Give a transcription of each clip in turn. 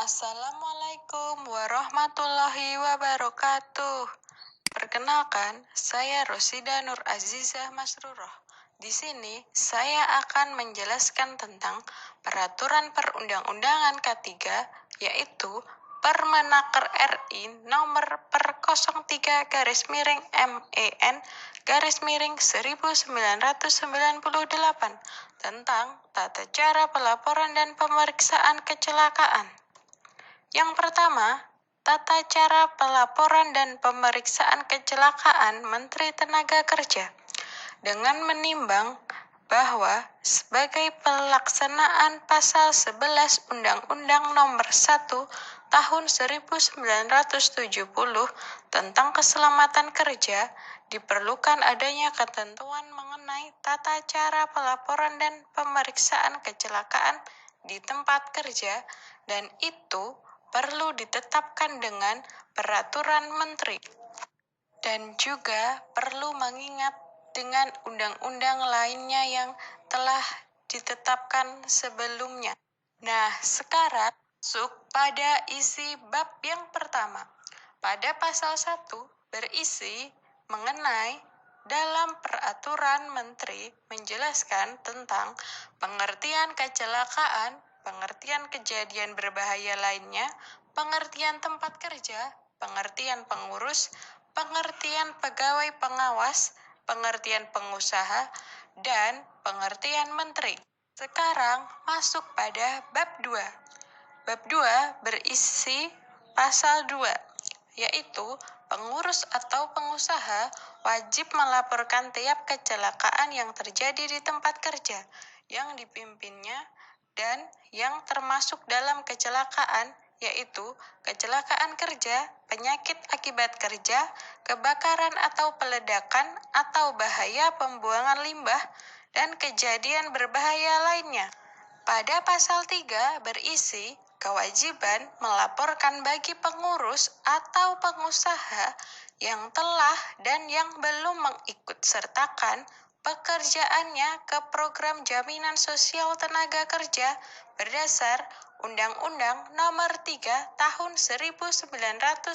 Assalamualaikum warahmatullahi wabarakatuh. Perkenalkan, saya Rosida Nur Azizah Masruroh. Di sini saya akan menjelaskan tentang peraturan perundang-undangan K3, yaitu Permenaker RI nomor per 03 garis miring MEN garis miring 1998 tentang tata cara pelaporan dan pemeriksaan kecelakaan. Yang pertama, tata cara pelaporan dan pemeriksaan kecelakaan Menteri Tenaga Kerja dengan menimbang bahwa sebagai pelaksanaan pasal 11 Undang-Undang Nomor 1 Tahun 1970 tentang keselamatan kerja, diperlukan adanya ketentuan mengenai tata cara pelaporan dan pemeriksaan kecelakaan di tempat kerja, dan itu perlu ditetapkan dengan peraturan menteri. Dan juga perlu mengingat dengan undang-undang lainnya yang telah ditetapkan sebelumnya. Nah, sekarang masuk pada isi bab yang pertama. Pada pasal 1 berisi mengenai dalam peraturan menteri menjelaskan tentang pengertian kecelakaan, pengertian kejadian berbahaya lainnya, pengertian tempat kerja, pengertian pengurus, pengertian pegawai pengawas, pengertian pengusaha, dan pengertian menteri. Sekarang masuk pada bab 2. Bab 2 berisi pasal 2, yaitu pengurus atau pengusaha wajib melaporkan tiap kecelakaan yang terjadi di tempat kerja yang dipimpinnya dan yang termasuk dalam kecelakaan, yaitu kecelakaan kerja, penyakit akibat kerja, kebakaran atau peledakan, atau bahaya pembuangan limbah, dan kejadian berbahaya lainnya. Pada pasal 3 berisi kewajiban melaporkan bagi pengurus atau pengusaha yang telah dan yang belum mengikutsertakan pekerjaannya ke program jaminan sosial tenaga kerja berdasar Undang-Undang Nomor 3 Tahun 1992.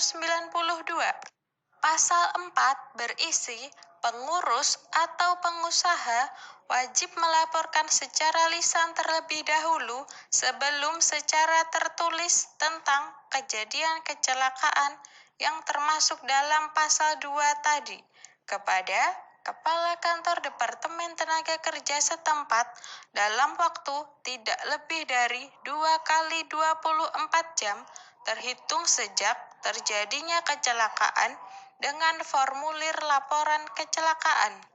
Pasal 4 berisi pengurus atau pengusaha wajib melaporkan secara lisan terlebih dahulu sebelum secara tertulis tentang kejadian kecelakaan yang termasuk dalam pasal 2 tadi kepada Kepala Kantor Departemen Tenaga Kerja setempat dalam waktu tidak lebih dari 2 kali 24 jam terhitung sejak terjadinya kecelakaan dengan formulir laporan kecelakaan.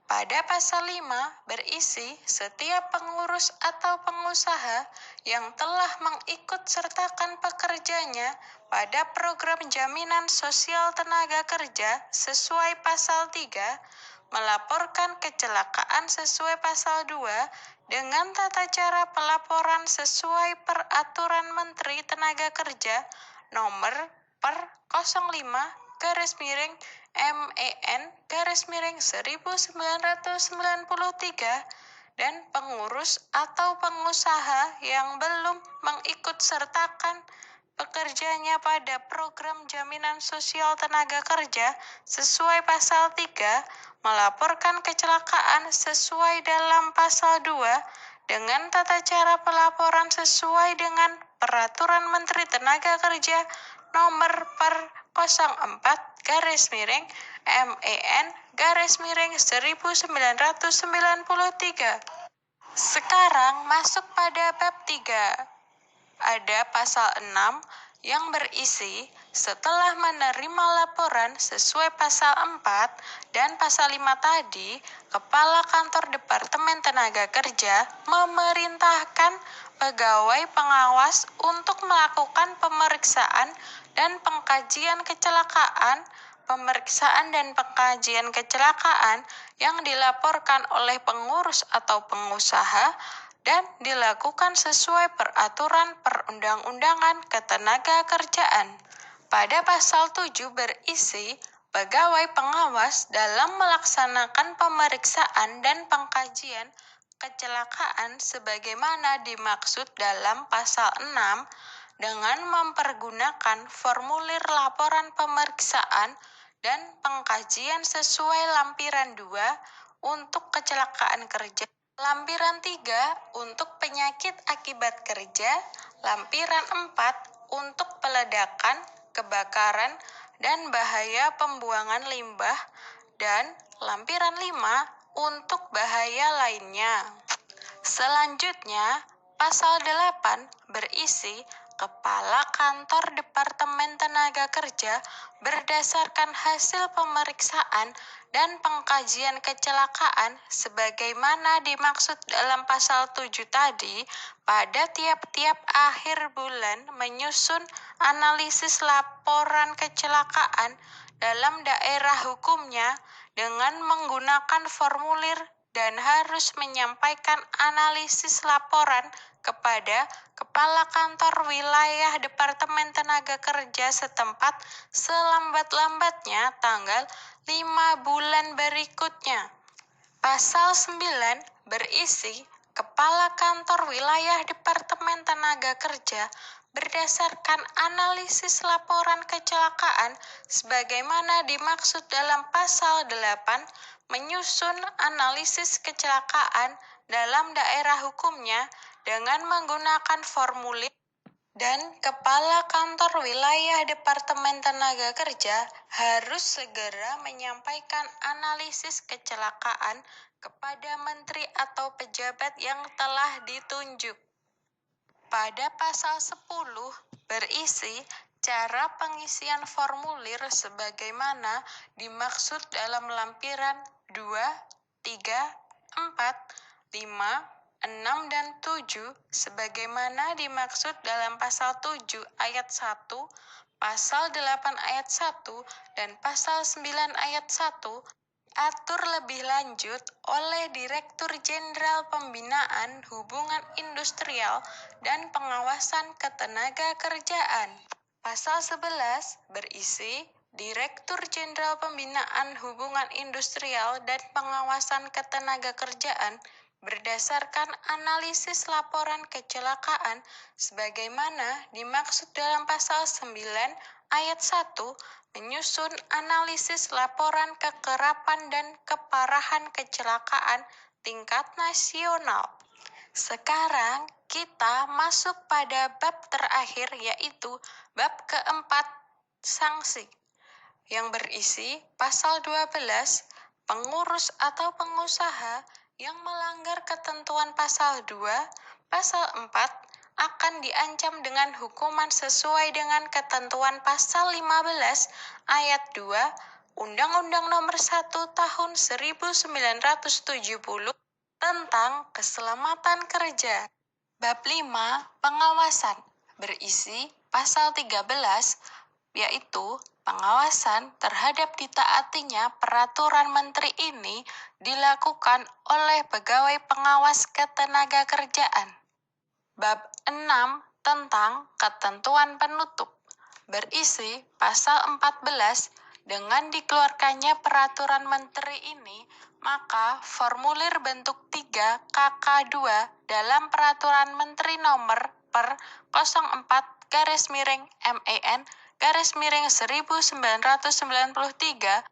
Pada pasal 5 berisi setiap pengurus atau pengusaha yang telah mengikutsertakan pekerjanya pada program jaminan sosial tenaga kerja sesuai pasal 3 melaporkan kecelakaan sesuai pasal 2 dengan tata cara pelaporan sesuai peraturan Menteri Tenaga Kerja nomor per 05 garis miring MEN garis miring 1993 dan pengurus atau pengusaha yang belum mengikutsertakan pekerjanya pada program jaminan sosial tenaga kerja sesuai pasal 3 melaporkan kecelakaan sesuai dalam pasal 2 dengan tata cara pelaporan sesuai dengan peraturan Menteri Tenaga Kerja nomor per 04 garis miring MEN garis miring 1993. Sekarang masuk pada bab 3. Ada pasal 6 yang berisi setelah menerima laporan sesuai pasal 4 dan pasal 5 tadi, Kepala Kantor Departemen Tenaga Kerja memerintahkan pegawai pengawas untuk melakukan pemeriksaan dan pengkajian kecelakaan, pemeriksaan dan pengkajian kecelakaan yang dilaporkan oleh pengurus atau pengusaha dan dilakukan sesuai peraturan perundang-undangan ketenagakerjaan. Pada pasal 7 berisi pegawai pengawas dalam melaksanakan pemeriksaan dan pengkajian kecelakaan sebagaimana dimaksud dalam pasal 6 dengan mempergunakan formulir laporan pemeriksaan dan pengkajian sesuai lampiran 2 untuk kecelakaan kerja, lampiran 3 untuk penyakit akibat kerja, lampiran 4 untuk peledakan, kebakaran, dan bahaya pembuangan limbah, dan lampiran 5 untuk bahaya lainnya. Selanjutnya, pasal 8 berisi Kepala Kantor Departemen Tenaga Kerja berdasarkan hasil pemeriksaan dan pengkajian kecelakaan sebagaimana dimaksud dalam pasal 7 tadi, pada tiap-tiap akhir bulan menyusun analisis laporan kecelakaan dalam daerah hukumnya dengan menggunakan formulir dan harus menyampaikan analisis laporan kepada Kepala Kantor Wilayah Departemen Tenaga Kerja setempat selambat-lambatnya tanggal 5 bulan berikutnya. Pasal 9 berisi Kepala Kantor Wilayah Departemen Tenaga Kerja berdasarkan analisis laporan kecelakaan sebagaimana dimaksud dalam pasal 8 menyusun analisis kecelakaan dalam daerah hukumnya dengan menggunakan formulir, dan Kepala Kantor Wilayah Departemen Tenaga Kerja harus segera menyampaikan analisis kecelakaan kepada menteri atau pejabat yang telah ditunjuk. Pada pasal 10 berisi cara pengisian formulir sebagaimana dimaksud dalam lampiran 2, 3, 4, 5, 6, dan 7 sebagaimana dimaksud dalam pasal 7 ayat 1, pasal 8 ayat 1, dan pasal 9 ayat 1 atur lebih lanjut oleh Direktur Jenderal Pembinaan Hubungan Industrial dan Pengawasan Ketenagakerjaan. Pasal 11 berisi Direktur Jenderal Pembinaan Hubungan Industrial dan Pengawasan Ketenagakerjaan berdasarkan analisis laporan kecelakaan sebagaimana dimaksud dalam pasal 9 ayat 1 menyusun analisis laporan kekerapan dan keparahan kecelakaan tingkat nasional. Sekarang kita masuk pada bab terakhir, yaitu bab keempat, sanksi, yang berisi pasal 12, pengurus atau pengusaha yang melanggar ketentuan pasal 2, pasal 4 akan diancam dengan hukuman sesuai dengan ketentuan pasal 15 ayat 2 Undang-Undang Nomor 1 Tahun 1970 tentang keselamatan kerja. Bab 5, pengawasan, berisi pasal 13, yaitu pengawasan terhadap ditaatinya peraturan menteri ini dilakukan oleh pegawai pengawas ketenagakerjaan. Bab 6 tentang ketentuan penutup berisi pasal 14. Dengan dikeluarkannya peraturan menteri ini, maka formulir bentuk 3 KK2 dalam peraturan menteri nomor per 04/MEN/1993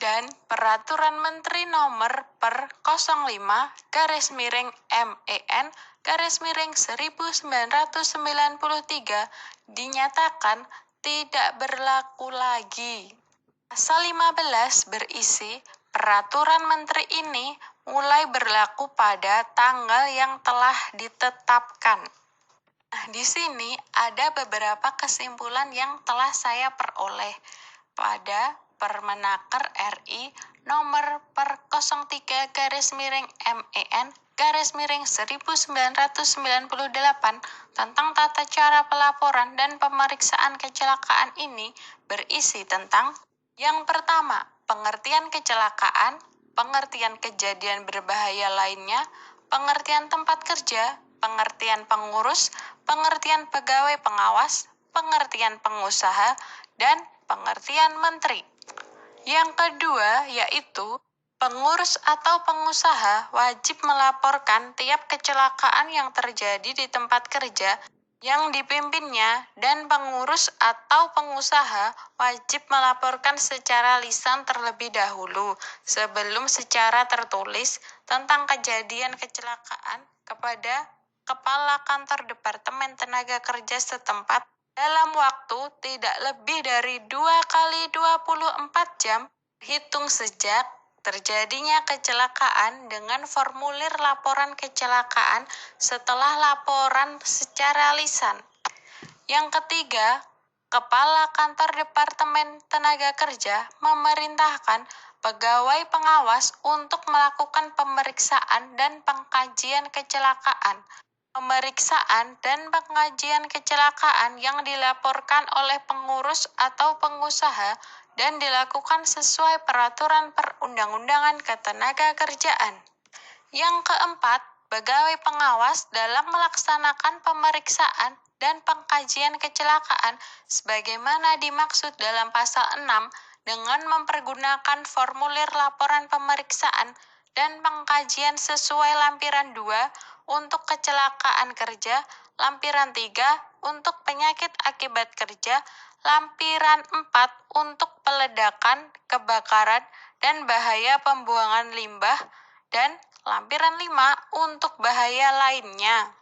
dan peraturan menteri nomor per 05/MEN/1993 dinyatakan tidak berlaku lagi. Pasal 15 berisi peraturan menteri ini mulai berlaku pada tanggal yang telah ditetapkan. Nah, di sini ada beberapa kesimpulan yang telah saya peroleh pada Permenaker RI nomor per 03/MEN/1998 tentang tata cara pelaporan dan pemeriksaan kecelakaan ini berisi tentang: yang pertama, pengertian kecelakaan, pengertian kejadian berbahaya lainnya, pengertian tempat kerja, pengertian pengurus, pengertian pegawai pengawas, pengertian pengusaha, dan pengertian menteri. Yang kedua yaitu pengurus atau pengusaha wajib melaporkan tiap kecelakaan yang terjadi di tempat kerja yang dipimpinnya dan pengurus atau pengusaha wajib melaporkan secara lisan terlebih dahulu sebelum secara tertulis tentang kejadian kecelakaan kepada Kepala Kantor Departemen Tenaga Kerja setempat dalam waktu tidak lebih dari 2 kali 24 jam hitung sejak terjadinya kecelakaan dengan formulir laporan kecelakaan setelah laporan secara lisan. Yang ketiga, Kepala Kantor Departemen Tenaga Kerja memerintahkan pegawai pengawas untuk melakukan pemeriksaan dan pengkajian kecelakaan. Pemeriksaan dan pengkajian kecelakaan yang dilaporkan oleh pengurus atau pengusaha dan dilakukan sesuai peraturan perundang-undangan ketenagakerjaan. Yang keempat, pegawai pengawas dalam melaksanakan pemeriksaan dan pengkajian kecelakaan sebagaimana dimaksud dalam pasal 6 dengan mempergunakan formulir laporan pemeriksaan dan pengkajian sesuai lampiran 2 untuk kecelakaan kerja, lampiran 3 untuk penyakit akibat kerja, lampiran 4 untuk peledakan, kebakaran, dan bahaya pembuangan limbah, dan lampiran 5 untuk bahaya lainnya.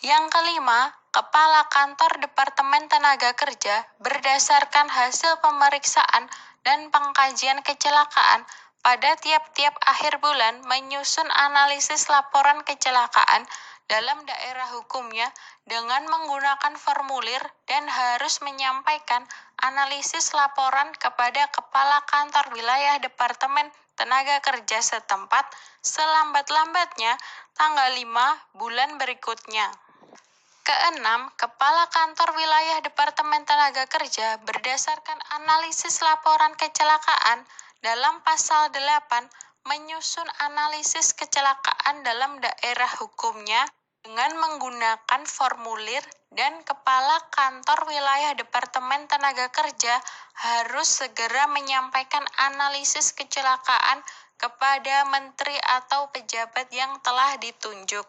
Yang kelima, Kepala Kantor Departemen Tenaga Kerja berdasarkan hasil pemeriksaan dan pengkajian kecelakaan pada tiap-tiap akhir bulan menyusun analisis laporan kecelakaan dalam daerah hukumnya dengan menggunakan formulir dan harus menyampaikan analisis laporan kepada Kepala Kantor Wilayah Departemen Tenaga Kerja setempat selambat-lambatnya tanggal 5 bulan berikutnya. Keenam, Kepala Kantor Wilayah Departemen Tenaga Kerja berdasarkan analisis laporan kecelakaan dalam pasal 8 menyusun analisis kecelakaan dalam daerah hukumnya dengan menggunakan formulir dan Kepala Kantor Wilayah Departemen Tenaga Kerja harus segera menyampaikan analisis kecelakaan kepada menteri atau pejabat yang telah ditunjuk.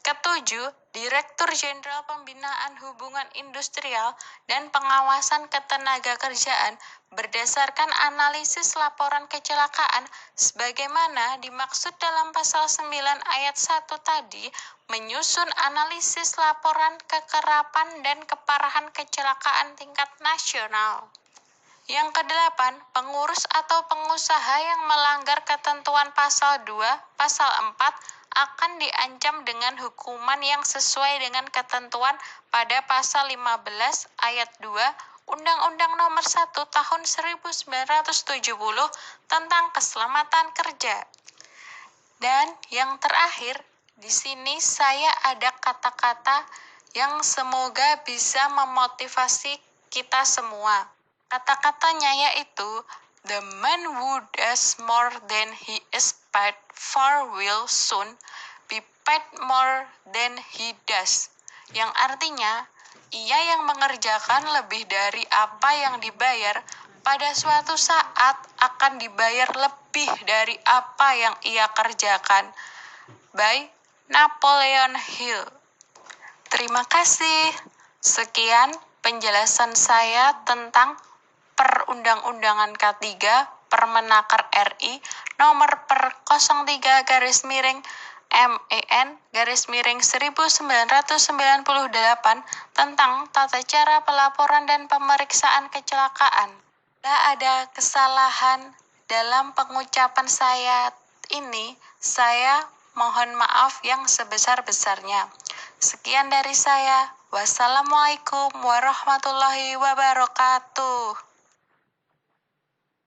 Ketujuh, Direktur Jenderal Pembinaan Hubungan Industrial dan Pengawasan Ketenagakerjaan berdasarkan analisis laporan kecelakaan sebagaimana dimaksud dalam pasal 9 ayat 1 tadi menyusun analisis laporan kekerapan dan keparahan kecelakaan tingkat nasional. Yang kedelapan, pengurus atau pengusaha yang melanggar ketentuan pasal 2, pasal 4 akan diancam dengan hukuman yang sesuai dengan ketentuan pada pasal 15 ayat 2 Undang-Undang Nomor 1 Tahun 1970 tentang Keselamatan Kerja. Dan yang terakhir, di sini saya ada kata-kata yang semoga bisa memotivasi kita semua. Kata-katanya yaitu, the man who does more than he is paid for will soon be paid more than he does. Yang artinya, ia yang mengerjakan lebih dari apa yang dibayar, pada suatu saat akan dibayar lebih dari apa yang ia kerjakan. By Napoleon Hill. Terima kasih. Sekian penjelasan saya tentang Perundang-undangan K3 Permenaker RI nomor per 03 garis miring MEN garis miring 1998 tentang tata cara pelaporan dan pemeriksaan kecelakaan. Bila ada kesalahan dalam pengucapan saya ini, saya mohon maaf yang sebesar-besarnya. Sekian dari saya. Wassalamualaikum warahmatullahi wabarakatuh.